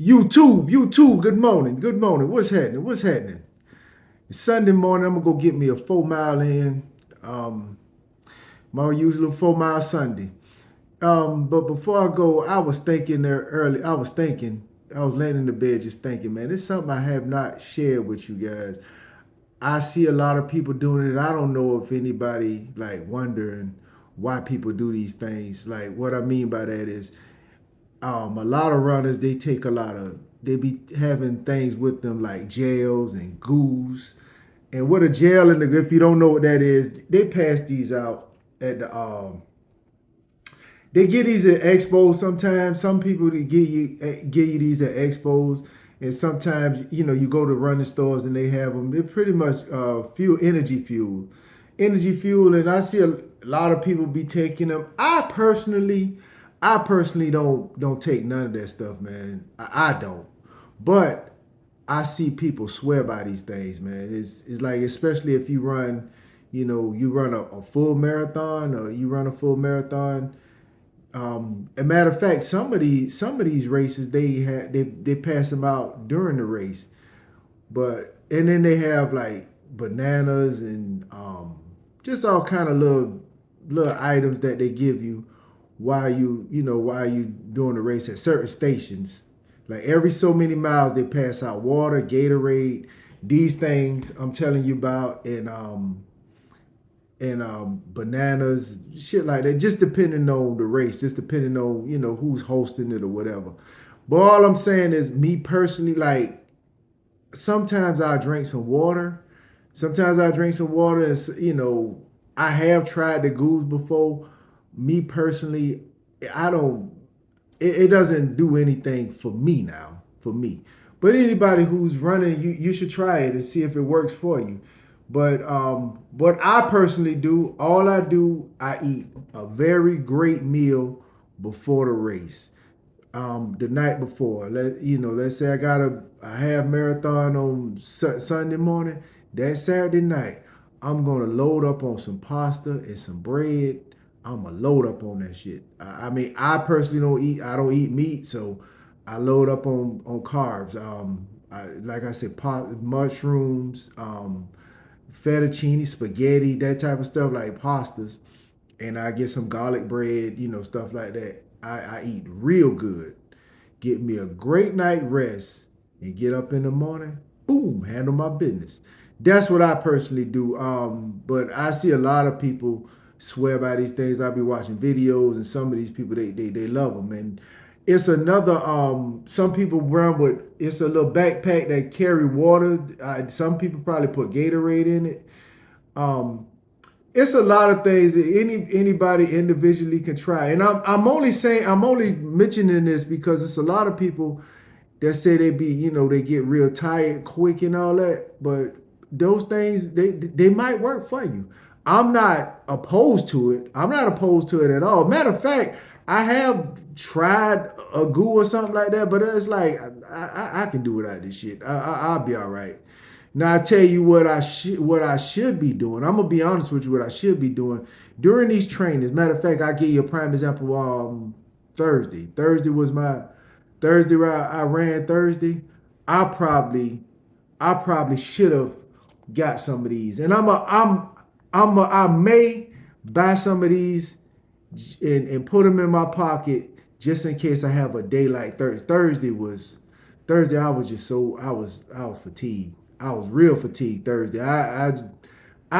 You too. Good morning. Good morning. What's happening? What's happening? It's Sunday morning. I'm gonna go get me a 4 mile in. Um, my usual 4 mile Sunday. But before I go, I was thinking there early. I was laying in the bed just thinking, man, it's something I have not shared with you guys. I see a lot of people doing it. I don't know if anybody like wondering why people do these things. Like what I mean by that is a lot of runners they be having things with them like gels and goos. And what a gel and if you don't know what that is, they pass these out at the they get these at expos sometimes. Some people they give you these at expos, and sometimes you go to running stores and they have them. They're pretty much energy fuel, and I see a lot of people be taking them. I personally don't take none of that stuff, man. I don't, but I see people swear by these things, man. It's like especially if you run, you run a full marathon or you run a full marathon. A matter of fact, some of these races they pass them out during the race, but and then they have like bananas and just all kind of little items that they give you while you doing the race at certain stations. Like every so many miles, they pass out water, Gatorade, these things I'm telling you about, and bananas, shit like that. Just depending on the race, just depending on who's hosting it or whatever. But all I'm saying is, me personally, like sometimes I drink some water. Sometimes I drink some water, and I have tried the goose before. Me personally, I don't. It doesn't do anything for me now. For me, but anybody who's running, you should try it and see if it works for you. But what I personally do, all I do, I eat a very great meal before the race. The night before, let's say I got a half marathon on Sunday morning. That Saturday night, I'm gonna load up on some pasta and some bread. I'm gonna load up on that shit. I mean, I personally don't eat. I don't eat meat, so I load up on carbs. Like I said, mushrooms, fettuccine, spaghetti, that type of stuff, like pastas, and I get some garlic bread, stuff like that. I eat real good, get me a great night rest, and get up in the morning, boom, handle my business. That's what I personally do. But I see a lot of people swear by these things. I be watching videos, and some of these people they love them, and it's another. Some people run with it's a little backpack that carry water. Some people probably put Gatorade in it. Um, it's a lot of things that anybody individually can try. And I'm only mentioning this because it's a lot of people that say they get real tired quick and all that. But those things they might work for you. I'm not opposed to it. I'm not opposed to it at all. Matter of fact, I have tried a goo or something like that, but it's like I can do without this shit. I'll be all right. Now I tell you what I should be doing. I'm gonna be honest with you. What I should be doing during these trainings. Matter of fact, I give you a prime example. Thursday. Thursday. I ran Thursday. I probably I probably should have got some of these, and I may buy some of these and put them in my pocket just in case I have a day like Thursday. Thursday. I was just I was fatigued. I was real fatigued Thursday. I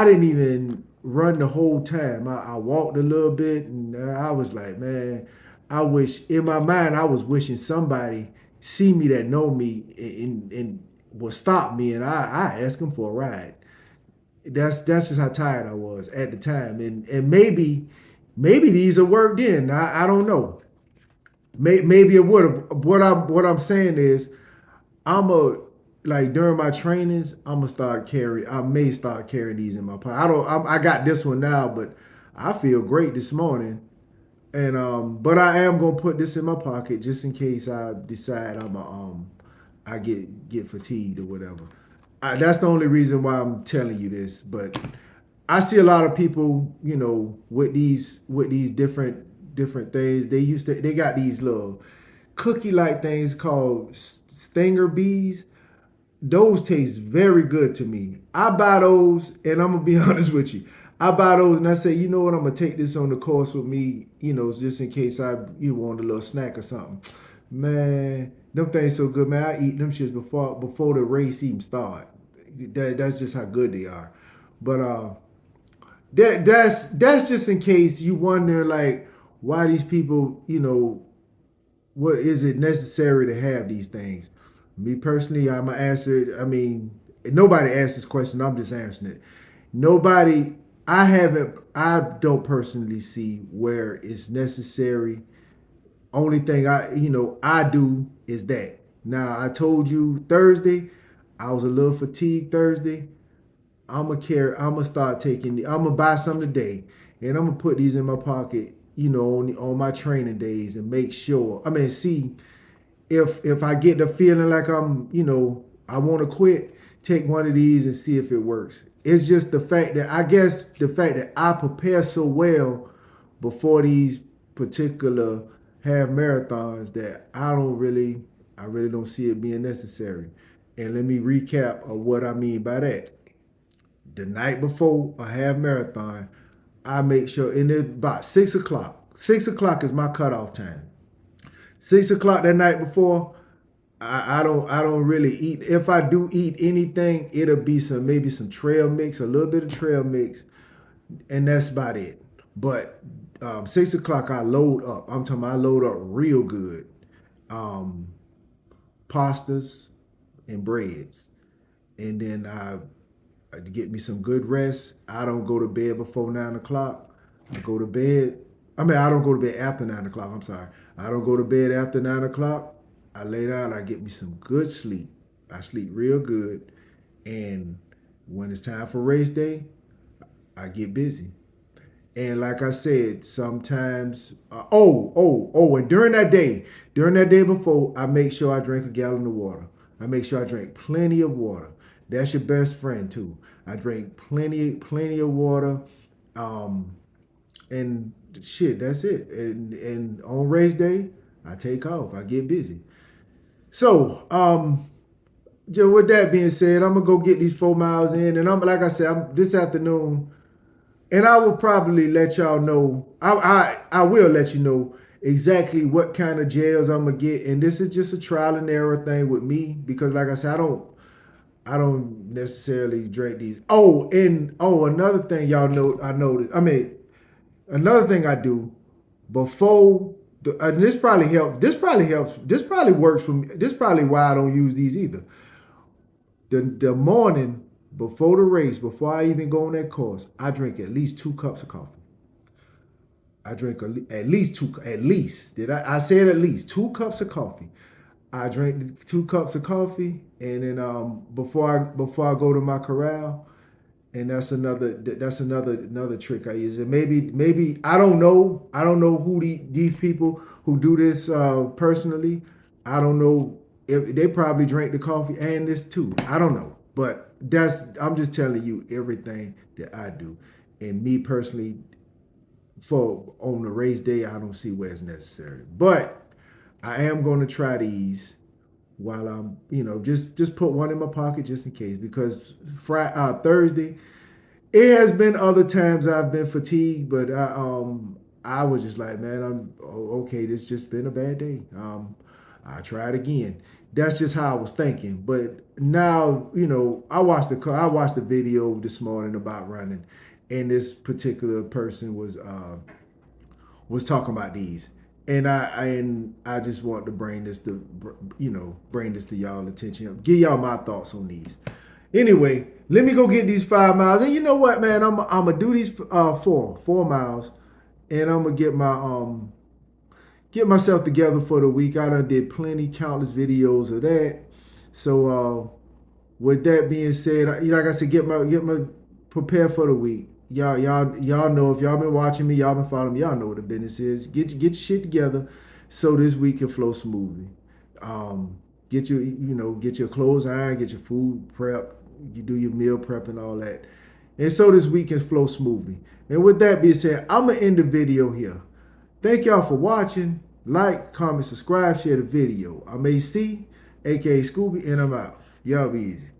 didn't even run the whole time. I walked a little bit, and I was like, man, I wish in my mind I was wishing somebody see me that know me and will stop me, and I ask them for a ride. That's just how tired I was at the time, and maybe these are worked in. I don't know. Maybe it would have. What I'm saying is I'm a like during my trainings, I'm gonna start carry. I may start carrying these in my pocket. I got this one now, but I feel great this morning, and but I am gonna put this in my pocket just in case I decide I get fatigued or whatever. That's the only reason why I'm telling you this. But I see a lot of people, with these different things. They got these little cookie like things called stinger bees. Those taste very good to me. I buy those, and I'm gonna be honest with you. I buy those, and I say, you know what? I'm gonna take this on the course with me. Just in case want a little snack or something. Man, them things so good, man. I eat them shits before the race even start. That's just how good they are. But that's just in case you wonder like why these people, what is it necessary to have these things? Me personally, I'm gonna answer it. I mean, nobody asked this question. I'm just answering it. Nobody. I haven't. I don't personally see where it's necessary. Only thing I do is that. Now I told you Thursday, I was a little fatigued Thursday. I'm gonna start taking. I'm gonna buy some today, and I'm gonna put these in my pocket. On my training days and make sure. I mean, see if I get the feeling like I want to quit, take one of these and see if it works. It's just the fact that I prepare so well before these particular half marathons that I really don't see it being necessary. And let me recap of what I mean by that. The night before a half marathon, I make sure, and it's about 6 o'clock. 6 o'clock is my cutoff time. 6 o'clock that night before, I don't really eat. If I do eat anything, it'll be maybe some trail mix, a little bit of trail mix, and that's about it. But 6 o'clock I load up. I'm talking about I load up real good. Um, Pastas and breads. And then I get me some good rest. I don't go to bed before 9 o'clock. I go to bed. I mean, I don't go to bed after 9 o'clock. I'm sorry. I don't go to bed after 9 o'clock. I lay down. I get me some good sleep. I sleep real good. And when it's time for race day, I get busy. And like I said, sometimes, and during that day before, I make sure I drink a gallon of water. I make sure I drink plenty of water. That's your best friend too. I drink plenty of water, um, and shit. That's it. And on race day, I take off. I get busy. So, just with that being said, I'm gonna go get these 4 miles in, and I'm like I said, I'm this afternoon. And I will probably let y'all know. I will let you know exactly what kind of gels I'm gonna get. And this is just a trial and error thing with me because, like I said, I don't necessarily drink these. Another thing y'all know I noticed. I mean, another thing I do before and this probably helps. This probably helps. This probably works for me. This probably why I don't use these either. The morning before the race, before I even go on that course, I drink at least 2 cups of coffee. I drink at least two. At least did I said at least 2 cups of coffee. I drink 2 cups of coffee, and then before I go to my corral, and that's another trick I use. And maybe I don't know who these people who do this personally. I don't know if they probably drink the coffee and this too. I don't know, but I'm just telling you everything that I do, and me personally for on the race day, I don't see where it's necessary. But I am going to try these while I'm, just put one in my pocket just in case because Thursday, it has been other times I've been fatigued, but I was just like, man, okay. This just been a bad day. I try it again. That's just how I was thinking. But now, I watched the video this morning about running, and this particular person was talking about these, and I just want to bring this to y'all attention, give y'all my thoughts on these. Anyway, let me go get these 5 miles, and you know what, man, I'm gonna do these 4 miles, and I'm gonna get myself together for the week. I done did plenty, countless videos of that. So with that being said, like I said, get my prepare for the week. Y'all know if y'all been watching me, y'all been following me, y'all know what the business is. Get your shit together so this week can flow smoothly. Get your clothes ironed, get your food prep, you do your meal prep and all that. And so this week can flow smoothly. And with that being said, I'm gonna end the video here. Thank y'all for watching. Like, comment, subscribe, share the video. I'm AC, a.k.a. Scooby, and I'm out. Y'all be easy.